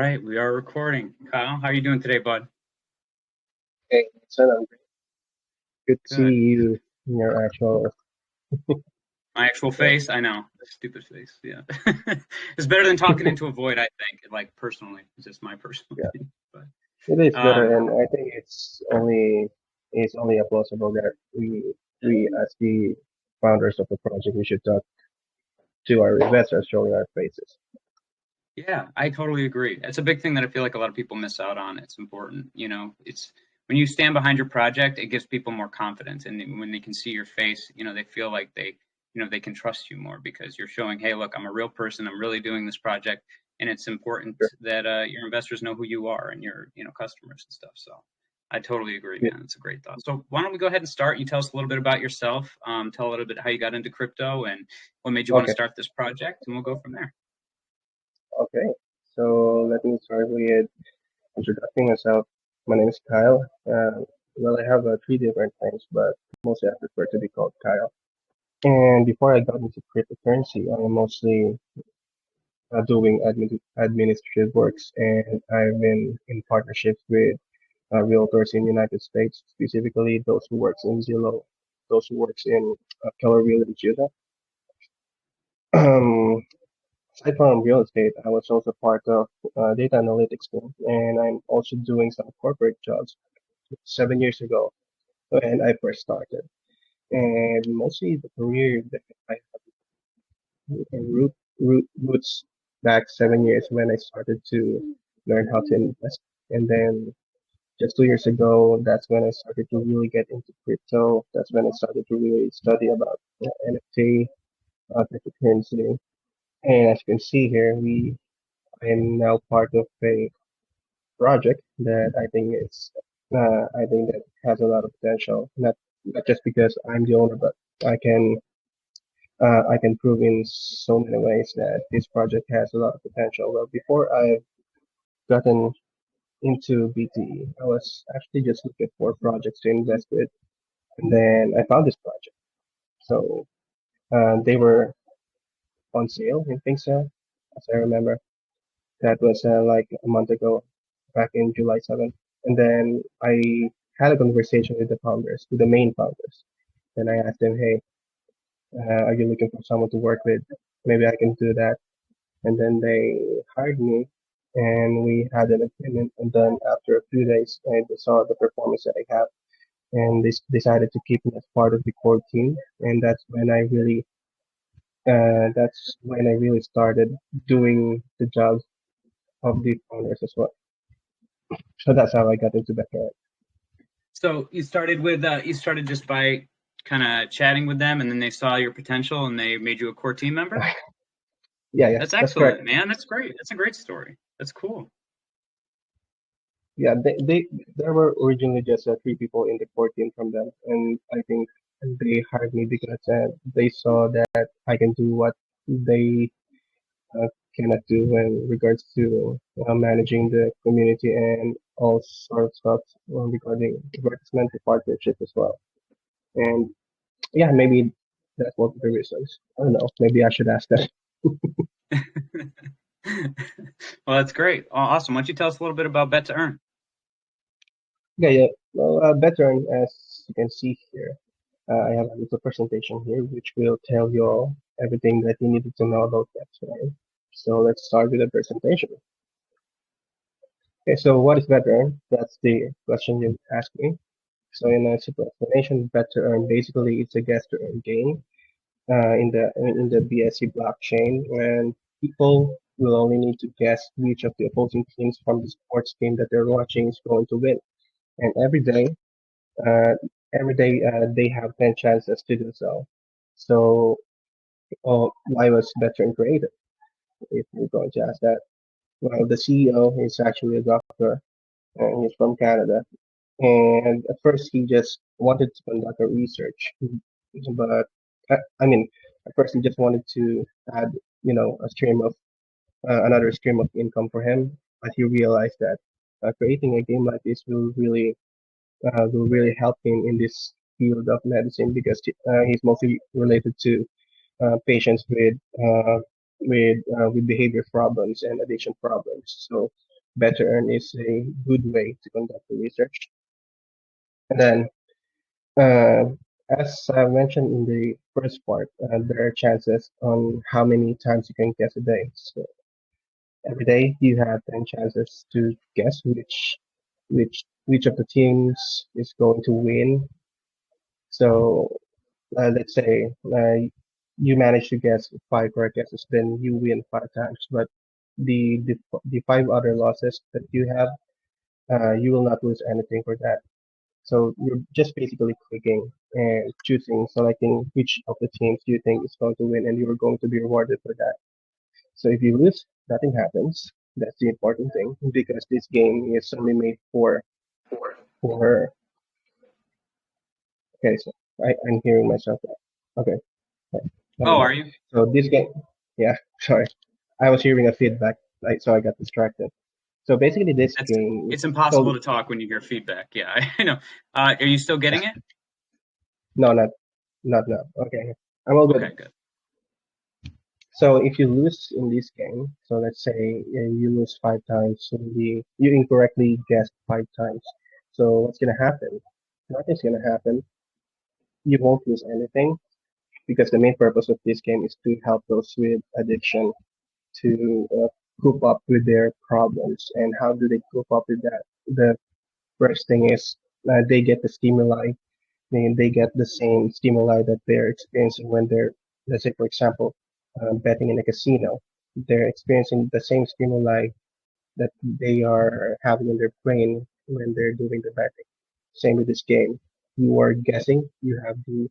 right, we are recording. Kyle, how are you doing today, bud? Hey, so good to see Good. you in your actual. My actual Yeah, face? I know. Stupid face. Yeah. It's better than talking into a void, I think. Like personally. It's just my personal yeah, opinion. But it is better, um and I think it's only plausible that we as the founders of the project we should talk to our investors, showing our faces. yeah, I totally agree. It's a big thing that I feel like a lot of people miss out on. It's important, it's when you stand behind your project, it gives people more confidence. And when they can see your face, they feel like they can trust you more because you're showing, hey, look, I'm a real person. I'm really doing this project. And it's important Sure. that your investors know who you are and your, customers and stuff. So I totally agree, Yeah. man. It's a great thought. So why don't we go ahead and start? You tell us a little bit about yourself. Tell a little bit how you got into crypto and what made you want to Okay. start this project, and we'll go from there. Okay. So let me start with introducing myself. My name is Kyle. Well, I have three different names, but mostly I prefer to be called Kyle. And before I got into cryptocurrency, I am mostly doing administrative works, and I've been in partnerships with realtors in the United States, specifically those who works in Zillow, those who works in Keller Williams, Utah. Um, Aside from real estate, I was also part of data analytics team, and I'm also doing some corporate jobs 7 years ago when I first started. And mostly the career that I have roots back 7 years when I started to learn how to invest. And then just 2 years ago, that's when I started to really get into crypto. That's when I started to really study about NFT, cryptocurrency. And as you can see here, I am now part of a project that I think that has a lot of potential. Not just because I'm the owner, but I can I can prove in so many ways that this project has a lot of potential. Well, before I've gotten into BTE, I was actually just looking for projects to invest with, and then I found this project. So they were on sale in so, as I remember. That was like a month ago, back in July 7th. And then I had a conversation with the founders, with the main founders. And I asked them, hey, are you looking for someone to work with? Maybe I can do that. And then they hired me, and we had an agreement. And then after a few days, I saw the performance that I have, and they decided to keep me as part of the core team. And that's when I really started doing the jobs of the founders as well. So that's how I got into Becker. So you started just by kind of chatting with them, and then they saw your potential, and they made you a core team member. Yeah, yeah, That's that's correct. excellent, man. That's great. That's a great story. That's cool. Yeah, they there were originally just three people in the core team from them, and I think they hired me because they saw that I can do what they uh, cannot do in regards to managing the community and all sorts of stuff regarding advertisement and partnership as well. And yeah, maybe that's one of the reasons. I don't know. Maybe I should ask that. Well, that's great. Awesome. Why don't you tell us a little bit about Bet to Earn? Yeah, yeah. Well, better as you can see here. I have a little presentation here which will tell you all everything that you needed to know about that. Right? So let's start with the presentation. Okay, so what is bet to earn? That's the question you asked me. So in a simple explanation, bet to earn basically it's a guess to earn gain in the BSC blockchain, and people will only need to guess which of the opposing teams from the sports game that they're watching is going to win. And uh, they have 10 chances to do so. So why was veteran created? If you're going to ask that, well, the CEO is actually a doctor, and he's from Canada. And at first, he just wanted to conduct a research, but I mean, at first he just wanted to add, a stream of another stream of income for him. But he realized that creating a game like this will really help him in this field of medicine because he's mostly related to patients with behavior problems and addiction problems. So Bet to earn is a good way to conduct the research. And then, uh, as I mentioned in the first part, there are chances on how many times you can guess a day. So every day you have 10 chances to guess which of the teams is going to win. So let's say you manage to guess five correct guesses, then you win five times. But the five other losses that you have, you will not lose anything for that. So you're just basically clicking and choosing, selecting which of the teams you think is going to win, and you're going to be rewarded for that. So if you lose, nothing happens. That's the important thing because this game is only made for. Okay, so I'm hearing myself now. Okay, right, never Oh, are mind. you? So this game, yeah, sorry, I was hearing a feedback, so I got distracted. So basically, this That's game it's is impossible totally to talk when you hear feedback. Yeah, I know. Are you still getting it? no, not now. Okay, I'm all good. Okay, good. So if you lose in this game, so let's say you lose five times, you incorrectly guessed five times. So what's gonna happen? Nothing's gonna happen. You won't lose anything because the main purpose of this game is to help those with addiction to cope up with their problems. And how do they cope up with that? The first thing is they get the stimuli. They get the same stimuli that they're experiencing when they're, let's say, for example, betting in a casino. They're experiencing the same stimuli that they are having in their brain when they're doing the betting. Same with this game. You are guessing. You have the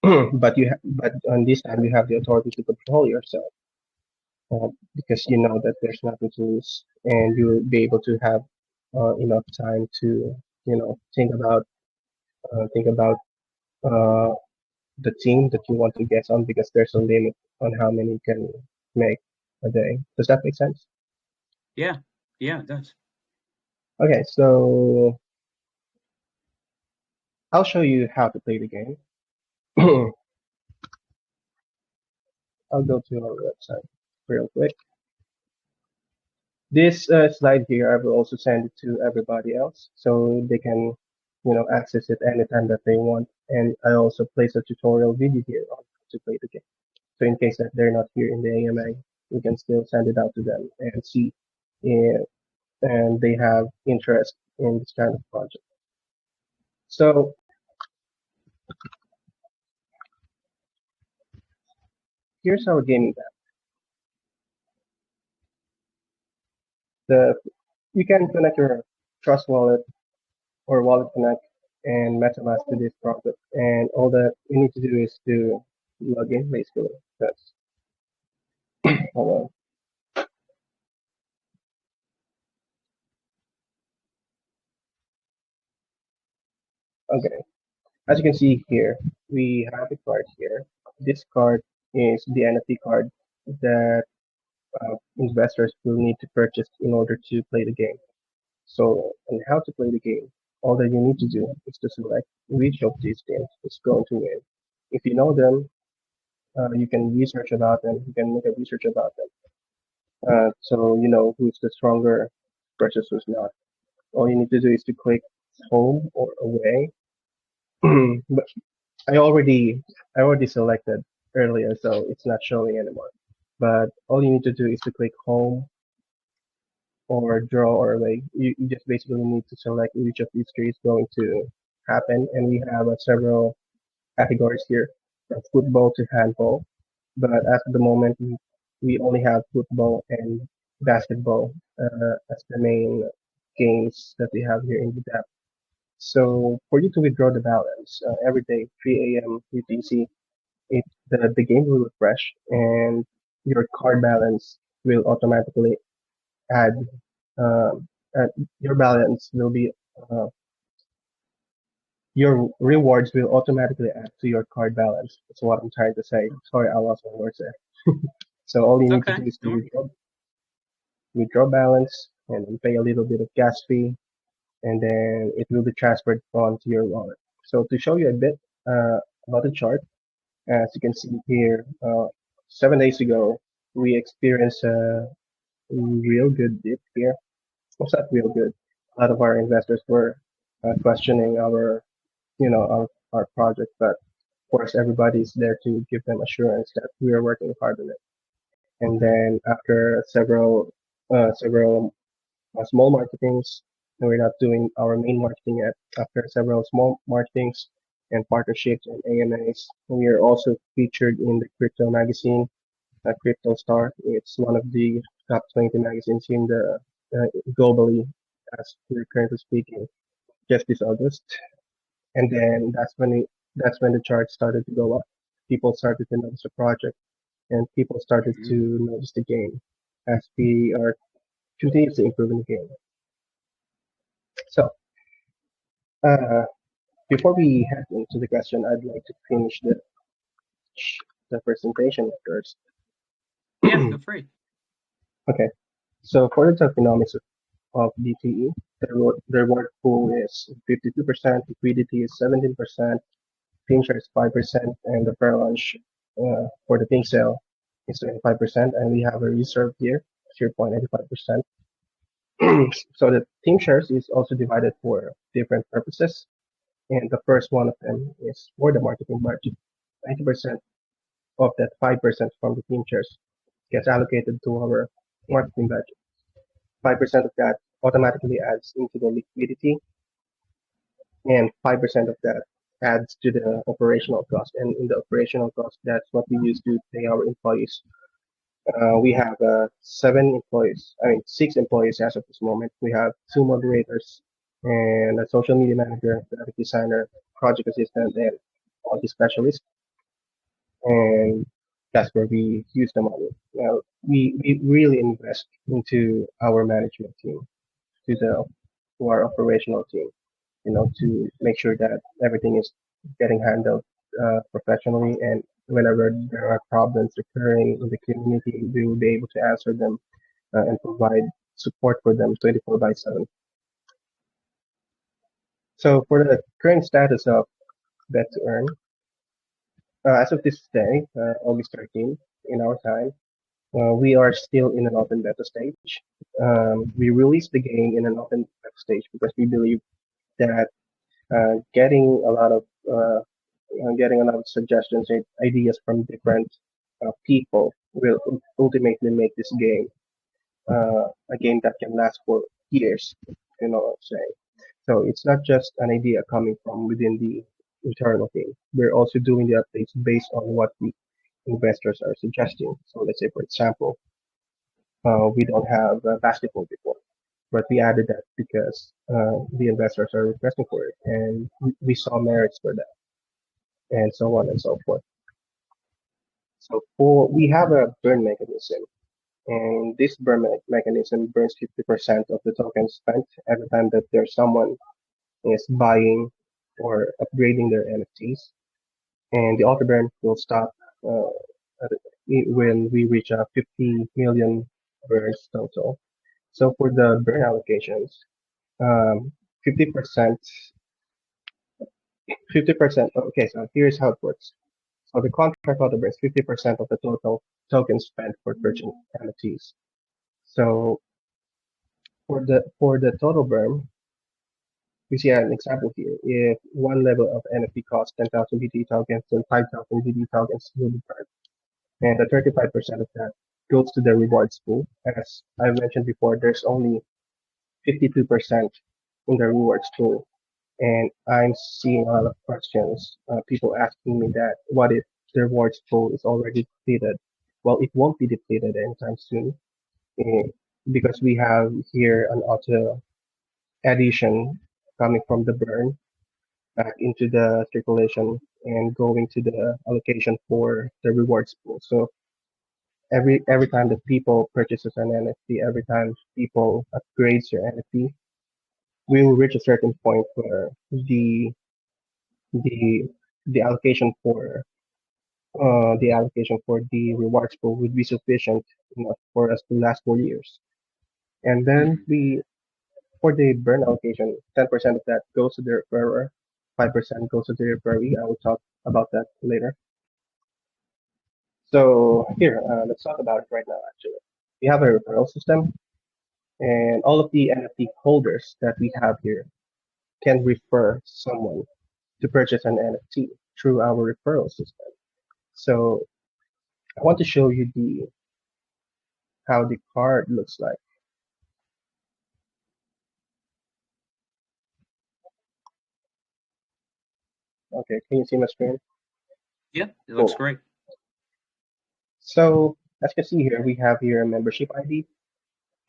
but on this time you have the authority to control yourself because you know that there's nothing to lose and you'll be able to have enough time to think about uh, the team that you want to guess on because there's a limit on how many you can make a day. Does that make sense? Yeah, yeah, it does. Okay, so I'll show you how to play the game. I'll go to our website real quick. This slide here, I will also send it to everybody else so they can, access it anytime that they want. And I also place a tutorial video here on how to play the game. So in case that they're not here in the AMA, we can still send it out to them and see if and they have interest in this kind of project. So here's our gaming app. You can connect your Trust Wallet or Wallet Connect and MetaMask to this project, and all that you need to do is to log in basically. That's hold on. Okay, as you can see here, we have a card here. This card is the NFT card that investors will need to purchase in order to play the game. So, and how to play the game, all that you need to do is to select which of these teams is going to win. If you know them, you can research about them. You can make a research about them. So you know who's the stronger versus who's not. All you need to do is to click home or away. But I already selected earlier, so it's not showing anymore. But all you need to do is to click home or draw or away. You just basically need to select which of these three is going to happen. And we have several categories here from football to handball. But as of the moment, we only have football and basketball as the main games that we have here in the app. So for you to withdraw the balance every day, 3 a.m. UTC, the game will refresh and your card balance will automatically add um, your balance will be uh, your rewards will automatically add to your card balance. That's what I'm trying to say. Sorry, I lost my words there. So all you It's need to okay. do is to No withdraw balance and then pay a little bit of gas fee, and then it will be transferred onto your wallet. So to show you a bit about the chart, as you can see here, 7 days ago we experienced real good dip here. Was not real good. A lot of our investors were questioning our project, but of course, everybody's there to give them assurance that we are working hard on it. And then after several small marketings, and we're not doing our main marketing yet. After several small marketings and partnerships and AMAs, we are also featured in the crypto magazine, Crypto Star. It's one of the top 20 magazines in the globally, as we're currently speaking, just this August. And then that's when the chart started to go up. People started to notice the project, and people started to Mhm. notice the game as we are continuously improving the game. So, uh, before we head into the question, I'd like to finish the presentation first. Yeah, feel free. Okay, so for the tokenomics of DTE, the reward pool is 52%, liquidity is 17%, pink share is 5%, and the fair launch for the pink sale is 25%, and we have a reserve here, 0.85%. So the team shares is also divided for different purposes, and the first one of them is for the marketing budget. 90% of that 5% from the team shares gets allocated to our marketing budget. 5% of that automatically adds into the liquidity, and 5% of that adds to the operational cost. And in the operational cost, that's what we use to pay our employees. We have six employees as of this moment. We have two moderators and a social media manager, graphic designer, project assistant, and quality specialist. And that's where we use the money. Now, we really invest into our management team, to the to our operational team, to make sure that everything is getting handled professionally. And whenever there are problems occurring in the community, we will be able to answer them and provide support for them 24 by 7. So for the current status of Bet to Earn, as of this day, August 13th, in our time, we are still in an open beta stage. We released the game in an open beta stage because we believe that uh, getting a lot of uh, getting a lot of suggestions and ideas from different people will ultimately make this game a game that can last for years. You know what I'm saying? So it's not just an idea coming from within the internal team. We're also doing the updates based on what the investors are suggesting. So let's say, for example, we don't have basketball before, but we added that because the investors are requesting for it, and we saw merits for that, and so on and so forth. So we have a burn mechanism, and this mechanism burns 50% of the tokens spent every time that there's someone is buying or upgrading their NFTs, and the auto burn will stop uh, when we reach 50 million burns total. So for the burn allocations, um, 50%, 50%. Okay, so here's how it works. So the contract auto burns 50% of the total tokens spent for purchasing NFTs. So for the total burn, we see an example here. If one level of NFT costs 10,000 BT tokens, then 5,000 BT tokens will be burned. And the 35% of that goes to the rewards pool. As I mentioned before, there's only 52% in the rewards pool. And I'm seeing a lot of questions, people asking me that, what if the rewards pool is already depleted? Well, it won't be depleted anytime soon, eh, because we have here an auto addition coming from the burn back into the circulation and going to the allocation for the rewards pool. So every time that people purchases an NFT, every time people upgrades your NFT, we will reach a certain point where the the allocation for the allocation for the rewards pool would be sufficient enough for us to last 4 years. And then Mhm. we for the burn allocation, 10% of that goes to the referrer, 5% goes to the referee. I will talk about that later. So here, let's talk about it right now. Actually, we have a referral system, and all of the NFT holders that we have here can refer someone to purchase an NFT through our referral system. So I want to show you the how the card looks like. Okay, can you see my screen? Yeah, it looks Cool. great. So as you can see here, we have here a membership ID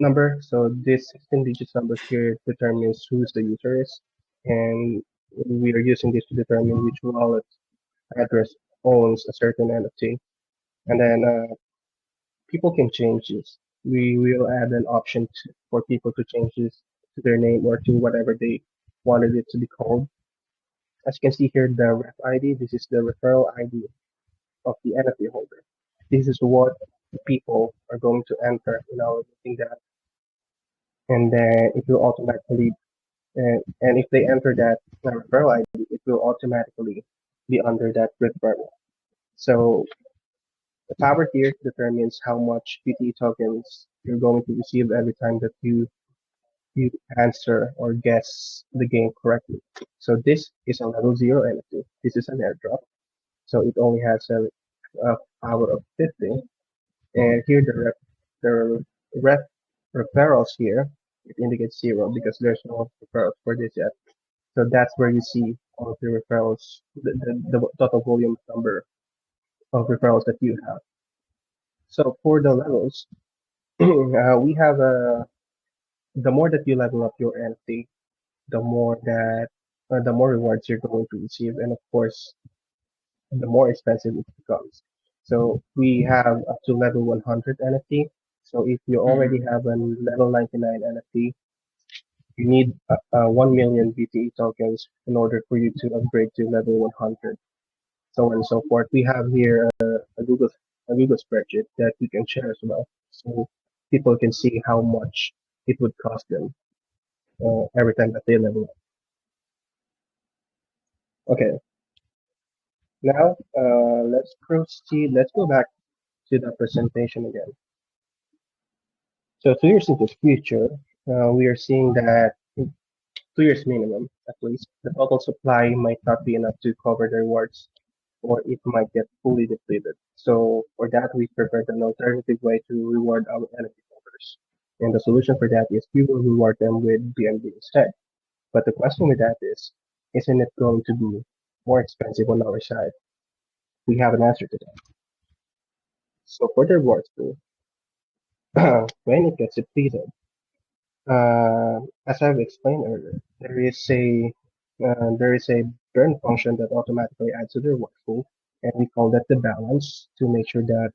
number. So this 16 digits number here determines who's the user is, and we are using this to determine which wallet address owns a certain NFT. And then people can change this. We will add an option for people to change this to their name or to whatever they wanted it to be called. As you can see here, the ref ID, this is the referral ID of the NFT holder. This is what the people are going to enter in our meeting that, and then it will automatically, and if they enter that referral ID, it will automatically be under that referral. So the power here determines how much BTE tokens you're going to receive every time that you answer or guess the game correctly. So this is a level 0 NFT. This is an airdrop. So it only has a power of 50. And here the ref referrals here, it indicates 0 because there's no referrals for this yet. So that's where you see all of the referrals, the total volume number of referrals that you have. So for the levels, we have the more that you level up your NFT, the more rewards you're going to receive, and of course, the more expensive it becomes. So we have up to level 100 NFT. So if you already Hmm. have a level 99 NFT, you need 1 million BTE tokens in order for you to upgrade to level 100, so on and so forth. We have here a Google spreadsheet that you can share as well, so people can see how much it would cost them every time that they level up. Okay, now let's proceed. Let's go back to the presentation again. So 2 years into the future, we are seeing that in 2 years minimum, at least, the total supply might not be enough to cover the rewards, or it might get fully depleted. So for that, we prepared an alternative way to reward our NFT holders. And the solution for that is we will reward them with BNB instead. But the question with that is, isn't it going to be more expensive on our side? We have an answer to that. So for the rewards pool, when it gets depleted, as I've explained earlier, there is a burn function that automatically adds to the reward pool, and we call that the balance to make sure that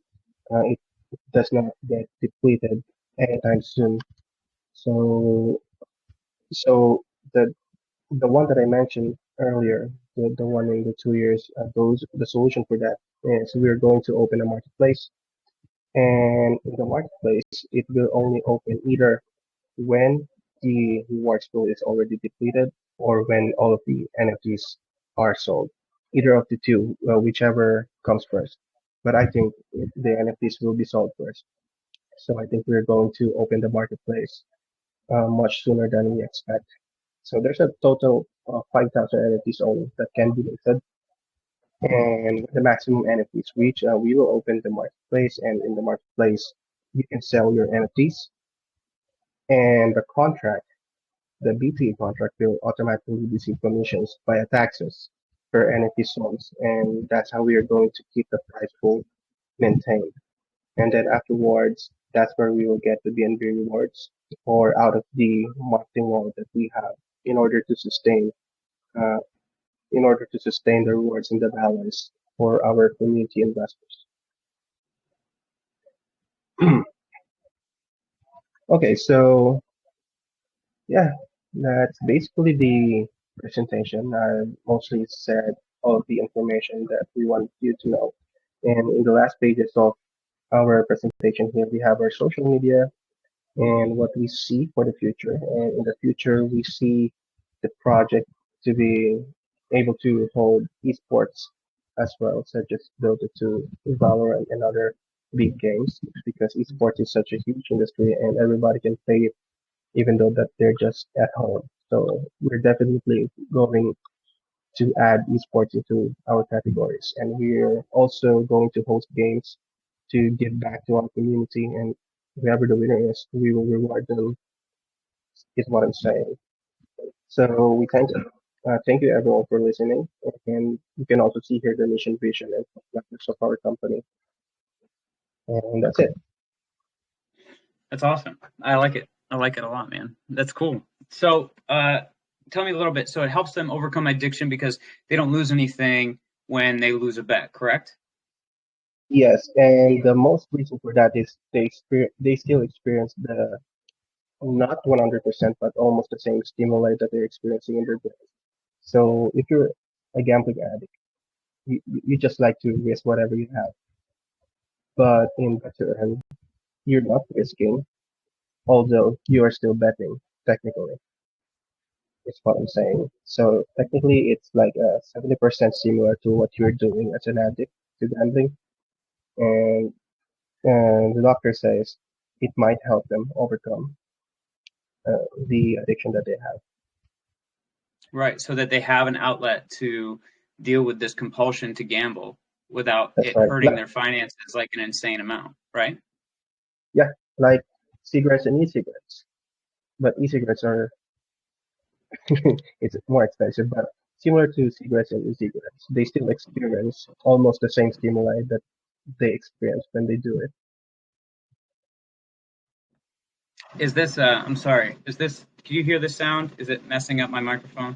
it does not get depleted anytime soon. So, so the one that I mentioned earlier, the one in the 2 years, the solution for that is we are going to open a marketplace, and in the marketplace, it will only open either when the rewards pool is already depleted or when all of the NFTs are sold. Either of the two, whichever comes first. But I think the NFTs will be sold first. So I think we're going to open the marketplace much sooner than we expect. So there's a total of 5,000 NFTs only that can be listed. And the maximum NFTs reach, we will open the marketplace. And in the marketplace, you can sell your NFTs. And the BT contract will automatically receive commissions via taxes per NFT sold. And that's how we are going to keep the price pool maintained. And then afterwards, that's where we will get the BNB rewards or out of the marketing wallet that we have in order to sustain uh, the rewards in the balance for our community investors. Okay, so yeah, that's basically the presentation. I mostly said all of the information that we want you to know. And in the last pages of our presentation here, we have our social media and what we see for the future. And in the future, we see the project to be able to hold esports as well, such as Dota 2, Valorant, and other big games because esports is such a huge industry and everybody can play it even though that they're just at home. So we're definitely going to add esports into our categories, and we're also going to host games to give back to our community, and whoever the winner is, we will reward them, is what I'm saying. So we thank you everyone for listening, and you can also see here the mission, vision, and purpose of our company, and that's it. That's awesome. I like it. I like it a lot, man. That's cool. So, tell me a little bit. So it helps them overcome addiction because they don't lose anything when they lose a bet, correct? Yes, and the most reason for that is they still experience the not 100%, but almost the same stimuli that they're experiencing in their brain. So if you're a gambling addict, you just like to risk whatever you have. But in veteran, you're not risking, although you are still betting, technically, is what I'm saying. So technically, it's like 70% similar to what you're doing as an addict to gambling. And, and the doctor says it might help them overcome the addiction that they have. Right. So that they have an outlet to deal with this compulsion to gamble without That's it right. hurting their finances like an insane amount, right? Yeah, like cigarettes and e-cigarettes. But e-cigarettes are it's more expensive, but similar to cigarettes and e-cigarettes, they still experience almost the same stimuli that they experience when they do it. Is this, I'm sorry, is this, can you hear this sound? Is it messing up my microphone?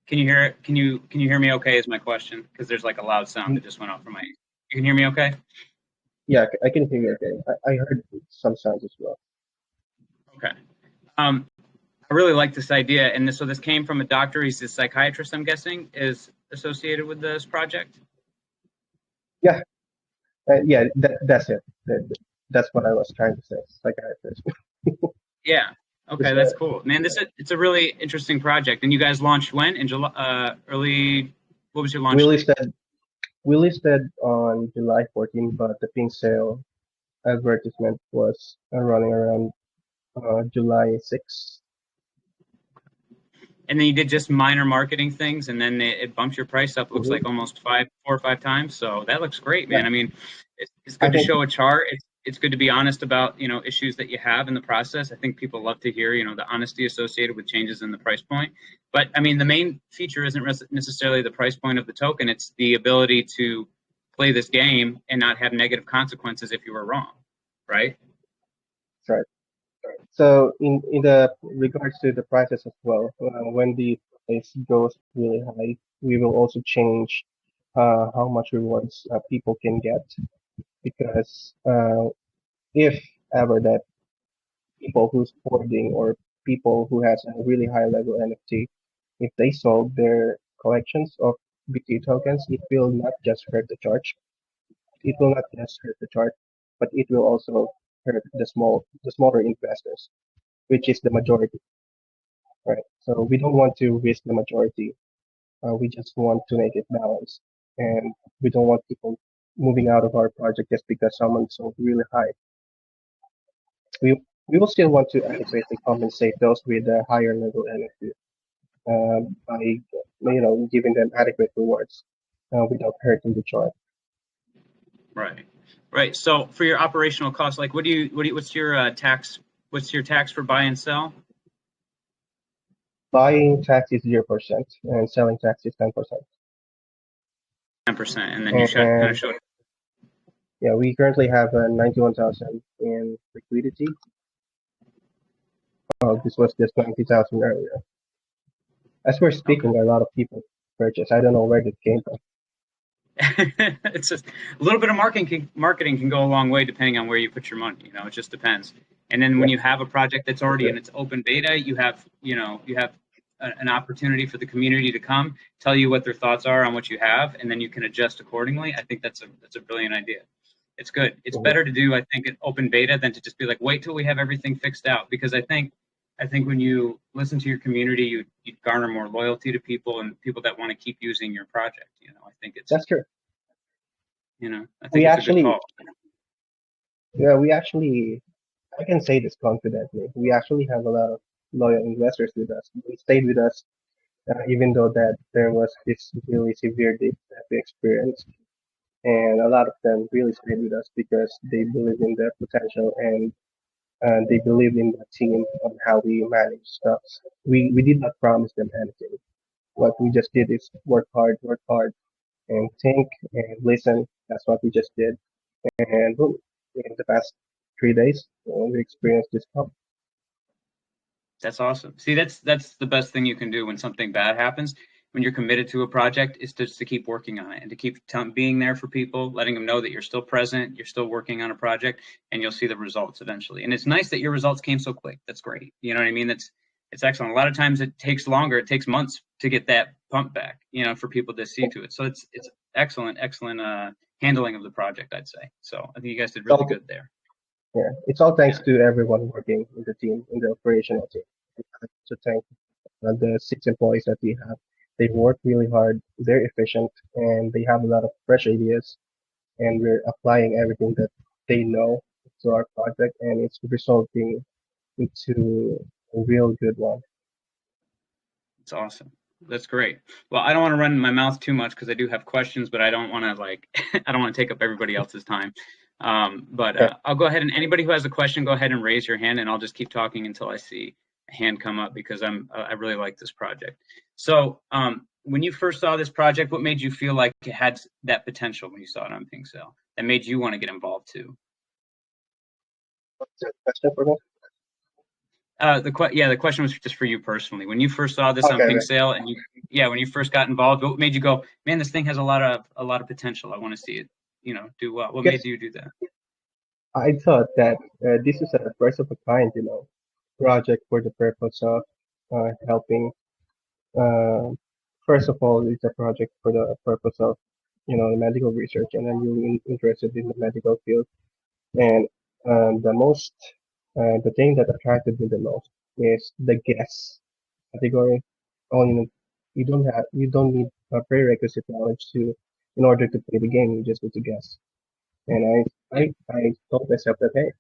Can you hear it? Can you hear me okay is my question? Because there's like a loud sound Mm, that just went off from my, you can hear me okay? yeah, I can hear you okay. I heard some sounds as well. Okay. Um, I really like this idea. And so this came from a doctor. He's a psychiatrist, I'm guessing, is associated with this project. Yeah, yeah, that's it. That's what I was trying to say. Psychiatrist. Yeah. It's, Okay, that's cool, man. It's a really interesting project. And you guys launched when in July? Early. What was your we launch date? listed we listed on July 14th, but the pink sale advertisement was running around July 6th. And then you did just minor marketing things, and then it bumped your price up. Looks Mm-hmm. like almost 4 or 5 times. So that looks great, Yeah, man. I mean, it's I good to think show a chart. It's good to be honest about issues that you have in the process. I think people love to hear the honesty associated with changes in the price point. But I mean, the main feature isn't necessarily the price point of the token. It's the ability to play this game and not have negative consequences if you were wrong, right? that's right. So in the regards to the prices as well, when the price goes really high, we will also change how much rewards people can get because if ever that people who's hoarding or people who has a really high level NFT, if they sold their collections of BT tokens, it will not just hurt the chart. It will not just hurt the chart, but it will also hurt the smaller investors, which is the majority. Right. So we don't want to risk the majority. We just want to make it balanced, and we don't want people moving out of our project just because someone sold really high. We we will still want to adequately compensate those with a higher level NFT by giving them adequate rewards without hurting the chart. Right. Right. So for your operational costs, like what's your tax? What's your tax for buy and sell? Buying tax is 0% and selling tax is 10%. 10%, and then you kind of And showed. yeah, we currently have 91,000 in liquidity. This was just 90,000 earlier. As we're Okay. speaking, a lot of people purchase. I don't know where this came from. It's just a little bit of marketing can go a long way depending on where you put your money. It just depends. And then when Yeah, you have a project that's for already sure. in its open beta, you have an opportunity for the community to come tell you what their thoughts are on what you have, and then you can adjust accordingly. I think that's a brilliant idea. It's good. It's Mhm. better to do, I think, an open beta than to just be like, wait till we have everything fixed out. Because I think when you listen to your community, you garner more loyalty to people and people that want to keep using your project. I think it's That's true. I think We it's a good actually, call. yeah, we actually, I can say this confidently. We actually have a lot of loyal investors with us. They stayed with us, even though that there was this really severe dip that we experienced. And a lot of them really stayed with us because they believe in the potential and they believe in the team on how we manage stuff. We did not promise them anything. What we just did is work hard, and think and listen. That's what we just did. And boom, in the past 3 days, we experienced this pump. That's awesome. See, that's the best thing you can do when something bad happens. When you're committed to a project, is just to keep working on it and to keep being there for people, letting them know that you're still present, you're still working on a project, and you'll see the results eventually. And it's nice that your results came so quick. That's great. You know what I mean? It's excellent. A lot of times it takes longer. It takes months to get that pump back. For people to see to it. So it's excellent handling of the project, I'd say. So I think you guys did really So good there. yeah, it's all thanks Yeah. to everyone working in the team, in the operational team. I have to thank the 6 employees that we have. They work really hard, they're efficient, and they have a lot of fresh ideas. And we're applying everything that they know to our project, and it's resulting into a real good one. It's awesome. That's great. Well, I don't want to run my mouth too much because I do have questions, but I don't want to I don't want to take up everybody else's time. But Yeah. I'll go ahead and anybody who has a question, go ahead and raise your hand, and I'll just keep talking until I see a hand come up because I really like this project. So, when you first saw this project, what made you feel like it had that potential when you saw it on Pink Cell that made you want to get involved too? What's the question for me? The question was just for you personally. When you first saw this on Okay, Pink okay. Sale, and when you first got involved, what made you go, man, this thing has a lot of potential. I want to see it, do well. What made Because you do that? I thought that this is a first of a kind, project for the purpose of helping. Uh, First of all, it's a project for the purpose of, medical research, and I'm really interested in the medical field. And the thing that attracted me the most is the guess category. All you don't need a prerequisite knowledge in order to play the game. You just need to guess. And I told myself that hey,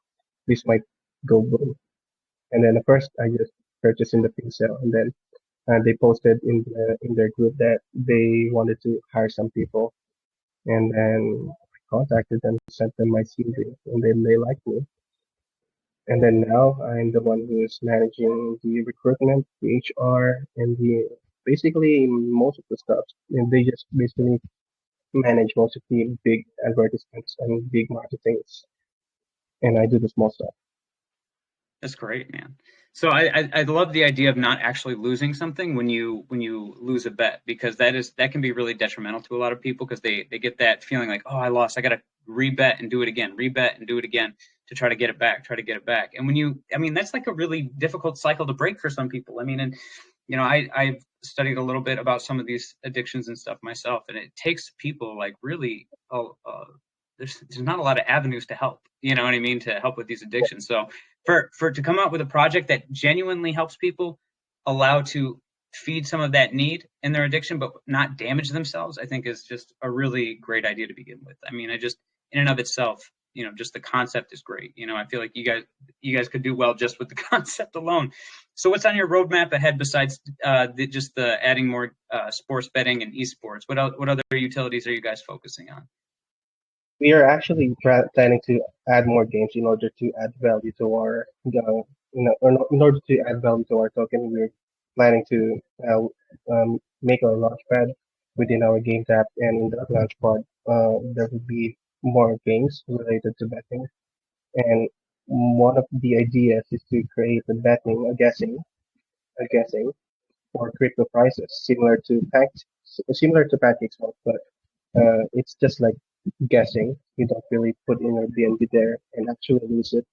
this might go boom. And then at first I just purchased in the pre-sale, and then they posted in their group that they wanted to hire some people, and then I contacted them, sent them my CV, and then they liked me. And then now I'm the one who's managing the recruitment, the HR, and the basically most of the stuff. And they just basically manage most of the big advertisements and big marketings, and I do the small stuff. That's great, man. So I love the idea of not actually losing something when you lose a bet because that can be really detrimental to a lot of people because they get that feeling like, oh, I lost, I got to rebet and do it again, rebet and do it again to try to get it back, try to get it back. And I mean, that's like a really difficult cycle to break for some people. I mean, and I've studied a little bit about some of these addictions and stuff myself, and it takes people like really, there's not a lot of avenues to help. You know what I mean? To help with these addictions. So for to come out with a project that genuinely helps people allow to feed some of that need in their addiction, but not damage themselves, I think is just a really great idea to begin with. I mean, I just in and of itself, just the concept is great. I feel like you guys could do well just with the concept alone. So what's on your roadmap ahead besides just the adding more sports betting and esports? What other utilities are you guys focusing on? We are actually planning to add more games in order to add value to in order to add value to our token. We're planning to make a launchpad within our games app, and in that launchpad, there will be more games related to betting. And one of the ideas is to create a guessing for crypto prices, similar to pancakes, but it's just like guessing. You don't really put in your BNB there and actually lose it.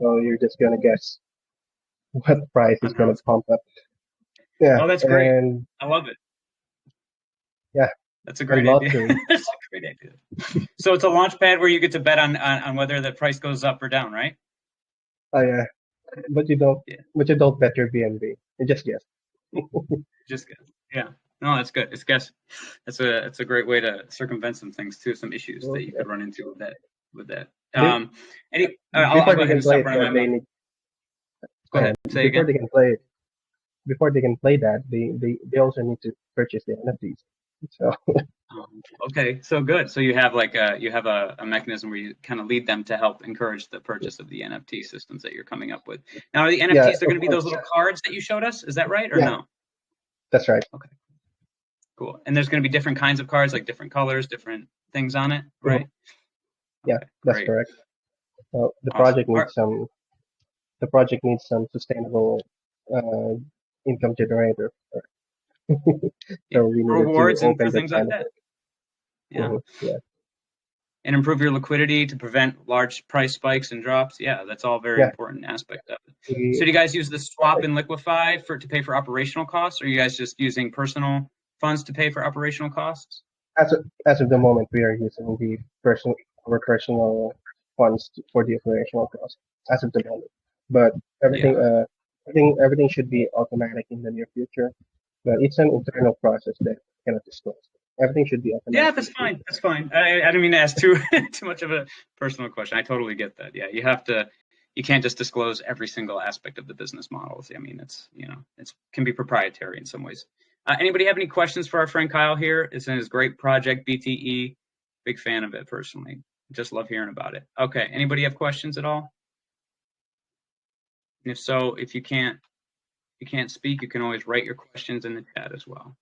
So you're just gonna guess what price is On how gonna it's going? pump up. Yeah, Oh, that's great. and I love it. yeah, That's a a great idea. lottery. That's a great idea. So it's a launch pad where you get to bet on whether the price goes up or down, right? Yeah, but you don't, Yeah, but you don't bet your BNB. You just guess. just good. Yeah. No, that's good. It's guess that's a great way to circumvent some things too, some issues that you Okay. could run into with that. Be- I'll Before go they ahead can and play stop it, running my mouth. they need Go ahead. Say before again. they can play before they can play that, they also need to purchase the NFTs. So Okay, so good. So you have a mechanism where you kind of lead them to help encourage the purchase of the NFT systems that you're coming up with. Now, are the yeah, NFTs, they're of going to be those course. little cards that you showed us? Is that right or Yeah, no? that's right. Okay, cool. And there's going to be different kinds of cards, like different colors, different things on it, Mhm. right? Yeah, Okay, that's great, correct. The awesome. project needs some sustainable uh, income generator. Yeah, So we needed to rewards and for open that things like kind of that. thing. Yeah, Yeah, and improve your liquidity to prevent large price spikes and drops. Yeah, that's all very yeah. important aspect of it. So We, do you guys use the swap and liquefy to pay for operational costs, or are you guys just using personal funds to pay for operational costs? as of the moment, we are using the personal funds for the operational cost as of the moment. But Yeah. everything should be automatic in the near future. But it's an internal process that I cannot disclose. Everything should be Yeah, automatic in that's the fine. future. That's fine. I didn't mean to ask too too much of a personal question. I totally get that. Yeah, you have to. You can't just disclose every single aspect of the business models. I mean, it's it's can be proprietary in some ways. Anybody have any questions for our friend Kyle here? It's in his great project BTE. Big fan of it personally. Just love hearing about it. Okay. Anybody have questions at all? And if so, if you can't speak, you can always write your questions in the chat as well.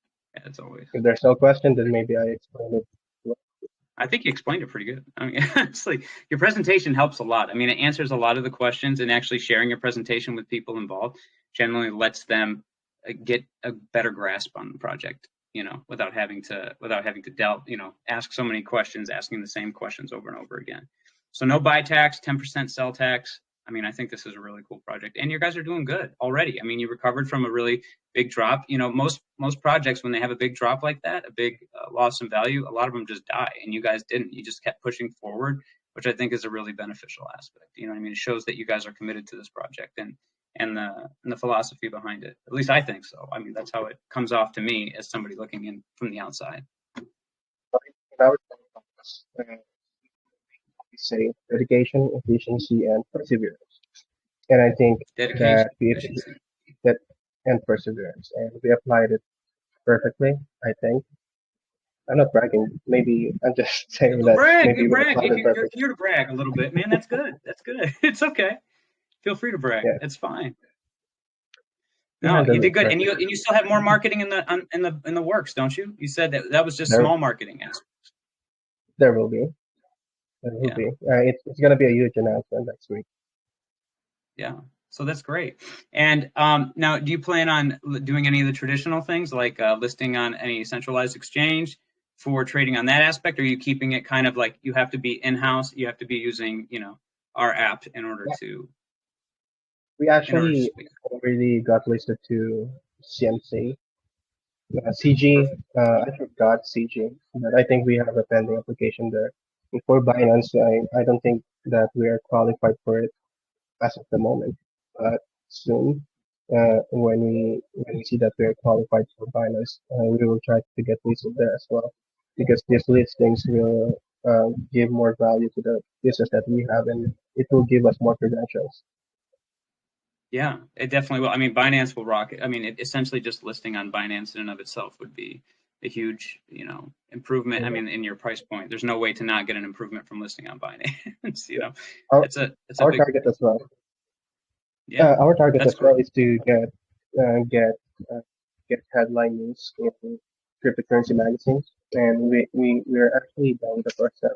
As always. If there's no question, then maybe I explain it. I think you explained it pretty good. I mean, honestly, your presentation helps a lot. I mean, it answers a lot of the questions, and actually sharing your presentation with people involved generally lets them get a better grasp on the project. Without having to ask so many questions, asking the same questions over and over again. So no buy tax, 10% sell tax. I mean, I think this is a really cool project, and you guys are doing good already. I mean, you recovered from a really big drop. Most projects when they have a big drop like that, a big loss in value, a lot of them just die, and you guys didn't. You just kept pushing forward, which I think is a really beneficial aspect. You know what I mean? It shows that you guys are committed to this project and the philosophy behind it. At least I think so. I mean, that's how it comes off to me as somebody looking in from the outside. In our focus, we say dedication, efficiency, and perseverance. And I think Dedication, that we efficiency. that and perseverance, and we applied it perfectly. I think I'm not bragging. Maybe I'm just saying You that brag, maybe you we brag. applied it You're perfectly. here to brag a little bit, man. That's good. That's good. It's okay. Feel free to brag. Yeah, It's fine. we No, you handled did it good, and perfectly. you still have more marketing in the works, don't you? You said that was just There, small marketing. there will be, there will Yeah, be. It's gonna be a huge announcement next week. yeah. So that's great. And now, do you plan on doing any of the traditional things like listing on any centralized exchange for trading on that aspect? Or are you keeping it kind of like you have to be in-house, you have to be using, our app in order Yeah, to we in order to actually speak? already got listed to CMC, CG. I forgot CG, but I think we have a pending application there. And for Binance, I don't think that we are qualified for it as of the moment, but soon, when we see that we are qualified for Binance, we will try to get listed there as well, because these listings will give more value to the business that we have, and it will give us more credentials. Yeah, it definitely will. I mean, Binance will rock it. I mean, essentially just listing on Binance in and of itself would be a huge, improvement. I Mhm. mean, in your price point, there's no way to not get an improvement from listing on Binance. Our It's a our big target thing. as well. Yeah, Our target that's as well great. is to uh, get uh, get headline news in cryptocurrency magazines, and we're actually done with the first step.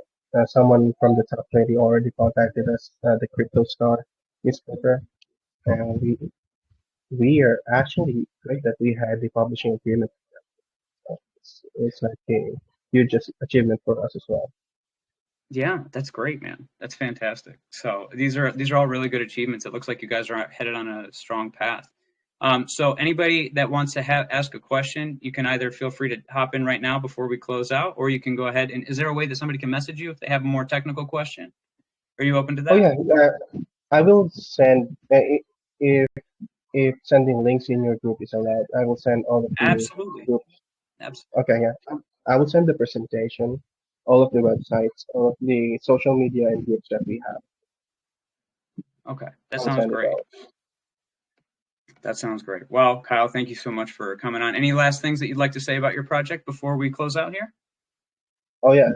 Someone from the top 20 already contacted us, the Crypto Star newspaper, and we are actually great that we had the publishing agreement. It's like a huge achievement for us as well. Yeah, that's great, man. That's fantastic. So these are all really good achievements. It looks like you guys are headed on a strong path. So anybody that wants to ask a question, you can either feel free to hop in right now before we close out, or you can go ahead and is there a way that somebody can message you if they have a more technical question? Are you open to Oh that? yeah, I will send if sending links in your group is allowed. I will send all of the Absolutely. groups. Absolutely. Okay, yeah. I will send the presentation, all of the websites, all of the social media and groups that we have. Okay, that I will sounds send it great. all. That sounds great. Well, Kyle, thank you so much for coming on. Any last things that you'd like to say about your project before we close out here? Oh yeah.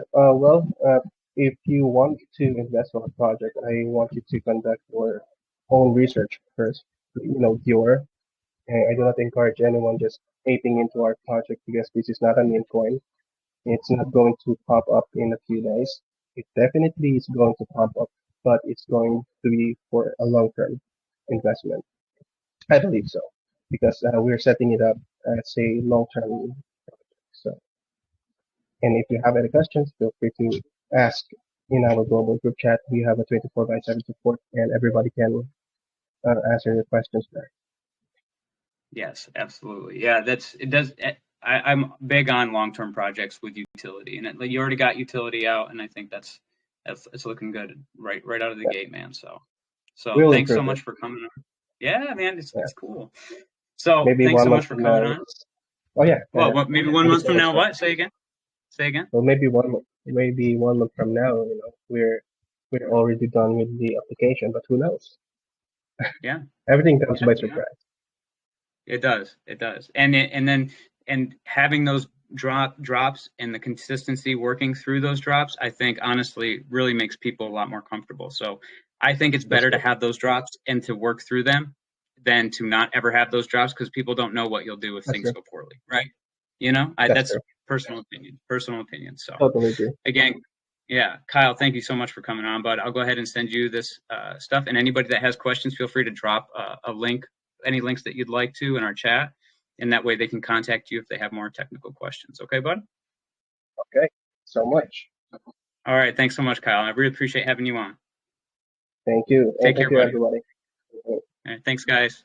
If you want to invest on a project, I want you to conduct your own research first. Viewer. And I do not encourage anyone just aping into our project because this is not a meme coin. It's not going to pop up in a few days. It definitely is going to pop up, but it's going to be for a long-term investment. I believe so because we're setting it up as a long-term. So, and if you have any questions, feel free to ask in our global group chat. We have a 24 by 7 support, and everybody can answer your questions there. Yes, absolutely. Yeah, that's it. Does I'm big on long-term projects with utility, and you already got utility out, and I think that's it's looking good right out of the Yeah, gate, man. we So will thanks so improve it. much for coming on. Yeah, man, Yeah, it's cool. So maybe thanks one so month much for from coming now. on. Oh yeah, Well, maybe one thank you month so from much. now. What? Say again. Say again. Well, maybe 1 month from now, we're already done with the application, but who knows? Yeah. Everything comes Yeah. by surprise. It does. It does. And having those drops and the consistency working through those drops, I think honestly really makes people a lot more comfortable. So I think it's That's better to true. have those drops and to work through them than to not ever have those drops because people don't know what you'll do if That's things true. go poorly, right? That's That's true. personal opinion. Personal opinion. So Totally agree. again, yeah, Kyle, thank you so much for coming on. But I'll go ahead and send you this stuff. And anybody that has questions, feel free to drop a link, any links that you'd like to in our chat. And that way they can contact you if they have more technical questions. Okay, bud? Okay. So much. All right. Thanks so much, Kyle. I really appreciate having you on. Thank you, and Take thank care, you, buddy. everybody. All right, thanks, guys.